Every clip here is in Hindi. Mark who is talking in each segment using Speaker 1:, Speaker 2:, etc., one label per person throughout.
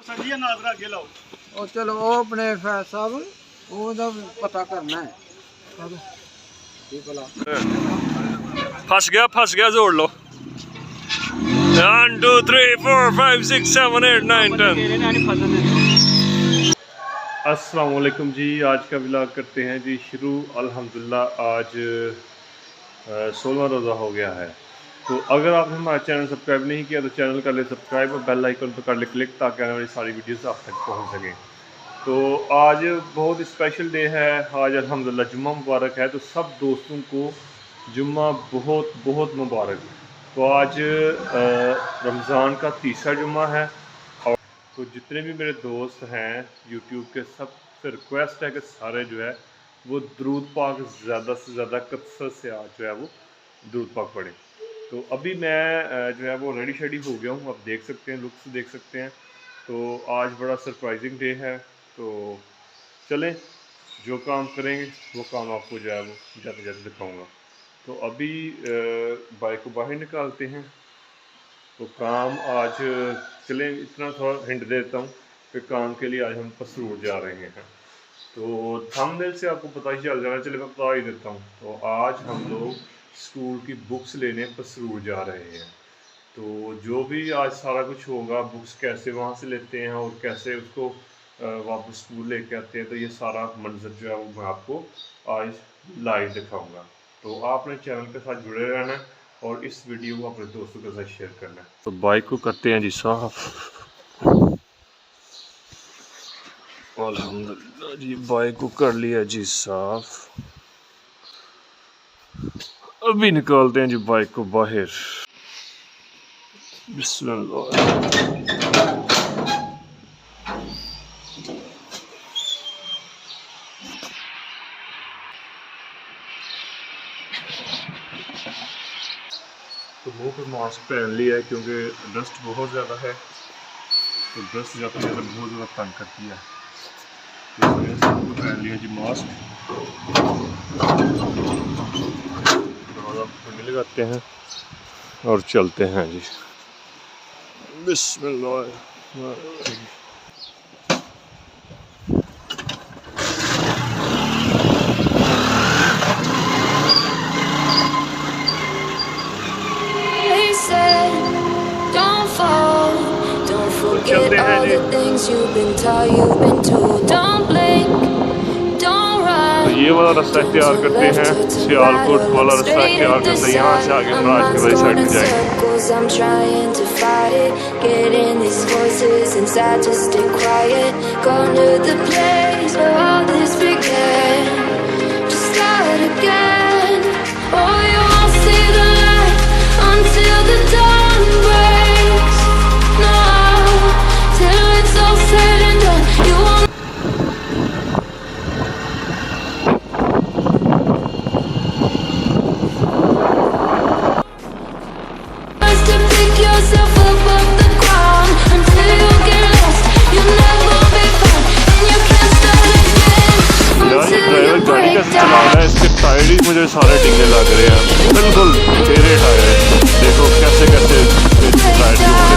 Speaker 1: सजिया नाजरा अगे लाओ
Speaker 2: और चलो वो अपने फैज साहब वो पता करना है।
Speaker 3: फंस गया जोड़ लो 1 2 3 4 5 6 7 8 9 10। अस्सलाम वालेकुम जी, आज का व्लॉग करते हैं जी शुरू। अल्हम्दुलिल्लाह आज 16वां रोज़ा हो गया है। तो अगर आपने हमारा चैनल सब्सक्राइब नहीं किया तो चैनल कर ले सब्सक्राइब और बेल आइकन पर कर ले क्लिक, ताकि आने वाली सारी वीडियोस आप तक पहुंच सकें। तो आज बहुत स्पेशल डे है, आज अल्हम्दुलिल्लाह जुम्मा मुबारक है। तो सब दोस्तों को जुम्मा बहुत बहुत मुबारक। तो आज रमज़ान का तीसरा जुम्मा है और तो जितने भी मेरे दोस्त हैं यूट्यूब के, सबसे रिक्वेस्ट है कि सारे जो है वो दरूद पाक ज़्यादा से ज़्यादा कसरत से आज जो है वो दरूद पाक पढ़ें। तो अभी मैं जो है वो रेडी शेडी हो गया हूँ, आप देख सकते हैं, लुक्स देख सकते हैं। तो आज बड़ा सरप्राइजिंग डे है। तो चलें, जो काम करेंगे वो काम आपको जो है वो जाते जाते दिखाऊंगा। तो अभी बाइक को बाहर निकालते हैं। तो काम आज चलें, इतना थोड़ा हिंट देता हूँ कि काम के लिए आज हम पसरूर जा रहे हैं। तो थंबनेल से आपको पता ही चल जाना, चले मैं बता ही देता हूँ। तो आज हम लोग स्कूल की बुक्स लेने पसरूर जा रहे हैं। तो जो भी आज सारा कुछ होगा, बुक्स कैसे वहाँ से लेते हैं और कैसे उसको वापस स्कूल लेके आते हैं, तो ये सारा मंजर जो है वो मैं आपको आज लाइव दिखाऊंगा। तो आपने चैनल के साथ जुड़े रहना है और इस वीडियो को अपने दोस्तों के साथ शेयर करना है। तो बाइक को करते हैं जी साफ। अल्हम्दुलिल्लाह जी, बाइक को कर लिया जी साफ। अभी निकालते हैं जी बाइक को बाहर। बिस्मिल्लाह। तो मुंह पे मास्क पहन लिया है क्योंकि डस्ट बहुत ज़्यादा है। तो डस्ट जाते जाते बहुत ज़्यादा तंग करती है, तो मैंने सबको पहन लिया जी मास्क। तो लगाते हैं और चलते हैं जी। बिस्मिल्लाह।
Speaker 4: Forget all the things you've been taught, you've been told. Don't blink, don't run.
Speaker 3: तो ये वाला रास्ता इख्तियार करते हैं, सियालकोट वाला रास्ता इख्तियार करते हैं। यहाँ से आगे महाराज की वाली साइड में जाएंगे।
Speaker 4: I'm trying to fight it, getting these voices inside to stay quiet. Gone to the place where all this began, to start again. Oh, you won't see the light until the dawn breaks. No, till it's all said and done, you won't. To pick yourself up off the ground until you get lost, you'll never be found, and you can't start again until you break
Speaker 3: चला रहा है, इसके टायर ही मुझे सारे ढीले लग रहे हैं, बिल्कुल टेढ़े टायर हैं। देखो कैसे कैसे टायर हो रहे।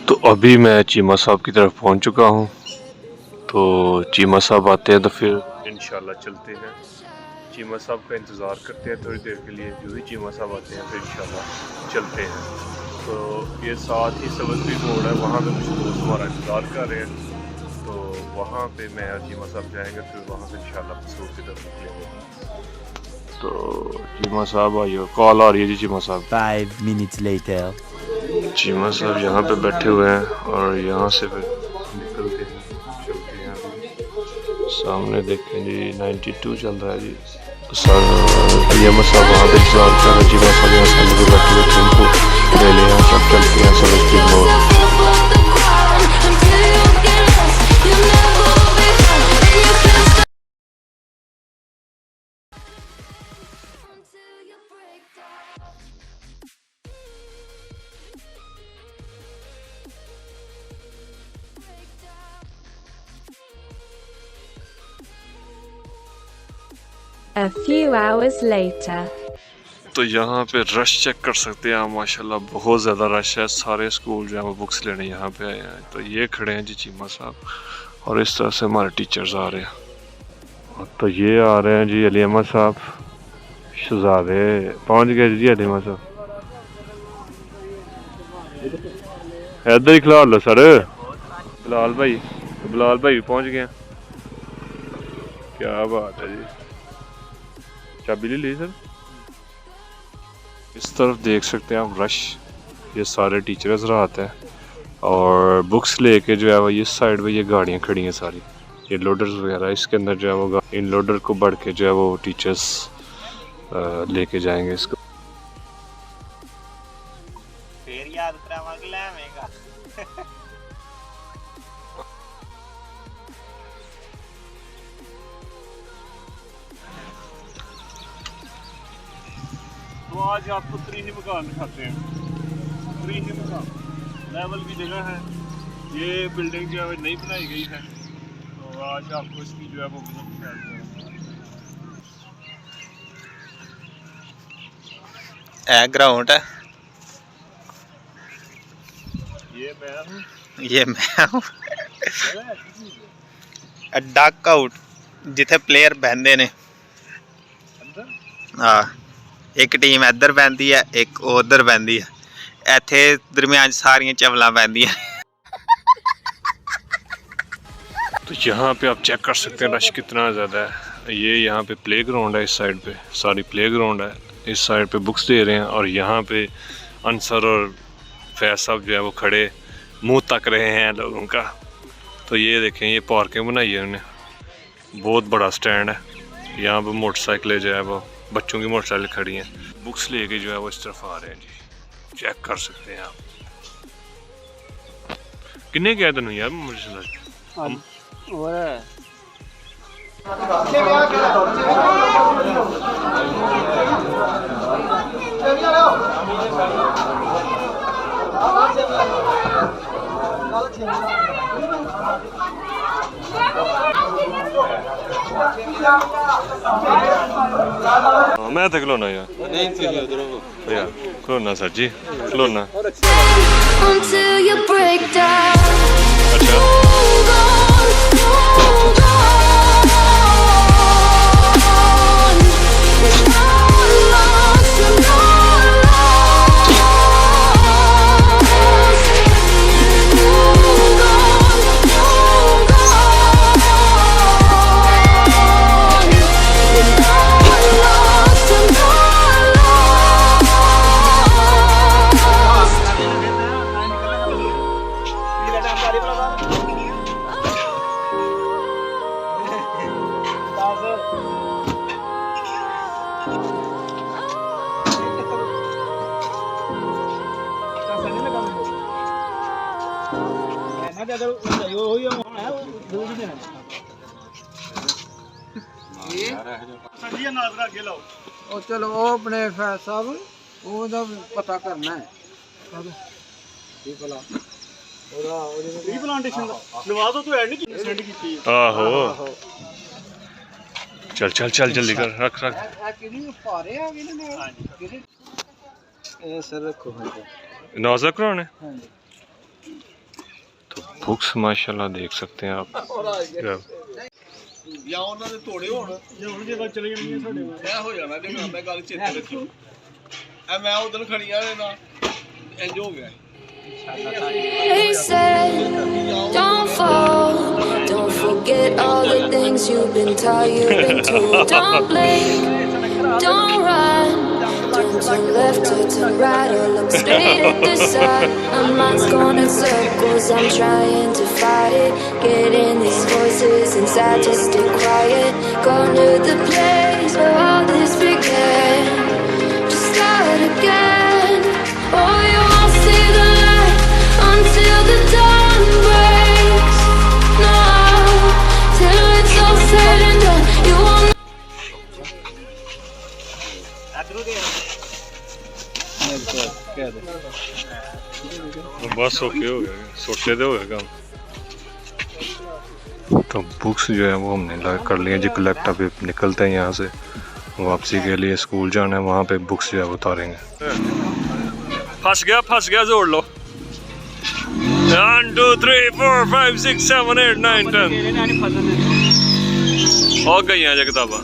Speaker 3: तो अभी मैं चीमा साहब की तरफ पहुंच चुका हूं। तो चीमा साहब आते हैं तो फिर इंशाल्लाह चलते हैं। चीमा साहब का इंतज़ार करते हैं थोड़ी देर के लिए। जो ही चीमा साहब आते हैं फिर इंशाल्लाह चलते हैं। तो ये साथ ही सब्ज़ मोड़ है, वहाँ पे कुछ दोस्त हमारा इंतज़ार कर रहे हैं। तो वहाँ पे मैं और चीमा साहब जाएंगे, फिर वहाँ से इंशाल्लाह पसरूर की तरफ निकलेंगे। तो चीमा साहब आइए, कॉल आ रही है जी चीमा साहब।
Speaker 5: 5 minutes later.
Speaker 3: चीमा साहब यहाँ पे बैठे हुए हैं और यहाँ से फिर निकलते हैं, चलते हैं। अभी सामने देखें जी 92 चल रहा है जी। सर चीमा साहब वहाँ पे इंतजार कर रहे हैं। चीमा साहब यहाँ सामने पे बैठे हुए ट्रेन को ले लिया, सब चलते हैं समझ मोड़।
Speaker 1: A few hours later.
Speaker 3: तो यहाँ पे रश चेक कर सकते हैं आप, माशाल्लाह बहुत ज़्यादा रश है। सारे स्कूल जो है वो बुक्स लेने यहाँ पे आए हैं। तो ये खड़े हैं जी चीमा साहब, और इस तरह से हमारे टीचर्स आ रहे हैं। तो ये आ रहे हैं जी अलीमा साहब, शहजादे पहुँच गए जी अलीमा साहब। इधर ही खिला लो सर। बिलाल भाई भी पहुँच गए। क्या बात है जी, चाबी ले ली सर। इस तरफ देख सकते हैं आप रश, ये सारे टीचर्स आते हैं और बुक्स लेके जो है वो इस साइड पे ये गाड़ियाँ खड़ी हैं सारी, ये लोडर्स वगैरह। इसके अंदर जो है वो इन लोडर को बढ़ के जो है वो टीचर्स लेके जाएंगे इसको।
Speaker 5: फिर याद करावांगा
Speaker 3: तो आज आपको त्रीही मकान दिखाते हैं। त्रीही मकान लेवल की जगह है, ये बिल्डिंग जो है नई बनाई गई है। तो आज आपको इसकी जो है वो
Speaker 5: ग्राउंड है,
Speaker 3: ये मैं हूँ
Speaker 5: डक आउट जिथे प्लेयर बहंदे ने। हाँ, एक टीम इधर बहती है, एक उधर बहती है। इत्थे दरम्यान सारियां चवलां बहंदियां।
Speaker 3: तो यहाँ पे आप चेक कर सकते हैं रश कितना ज़्यादा है। ये यहाँ पे प्ले ग्राउंड है, इस साइड पे सारी प्ले ग्राउंड है। इस साइड पे बुक्स दे रहे हैं और यहाँ पे अंसर और फैज साहब जो है वो खड़े मुंह तक रहे हैं लोगों का। तो ये देखें, ये पार्किंग बनाई है उन्हें, बहुत बड़ा स्टैंड है। यहाँ पे मोटरसाइकिलें जो है वो बच्चों की मोटरसाइकिल खड़ी हैं। बुक्स लेके जो है वो इस तरफ आ रहे हैं जी, चेक कर सकते हैं आप। किन्ने क्या दिन यार मुझे मैं तो खिलौना यार, खिलौना सर जी, खिलौना।
Speaker 2: चलो वो अपने फैज साहब ओदा पता करना है।
Speaker 3: आहो चल चल चल जल्दी कर, रख रख। नवाज कराने तो बुक्स माशाल्लाह देख सकते हैं आप।
Speaker 4: They said, don't fall, don't forget all the things you've been taught, you've been told. Don't blink, don't run, don't turn left or turn right or look straight at the sun. My mind's going in circles, I'm trying to fight it, getting these voices inside to stay quiet. Going to the place where all this began, just start again. Oh, you won't see the light until the dawn breaks. No, till it's all said and done, you won't.
Speaker 3: बस ओके हो गया, सोचे तो हो गया काम। तो बुक्स जो है वो हमने कर लिए जी कलेक्ट। अभी निकलते हैं यहाँ से। वापसी के लिए स्कूल जाना है, वहाँ पे बुक्स जो है वो उतारेंगे। फंस गया जोड़ लो। 1 2 3 4 5 6 7 8 9 10 हो गई हैं किताबा।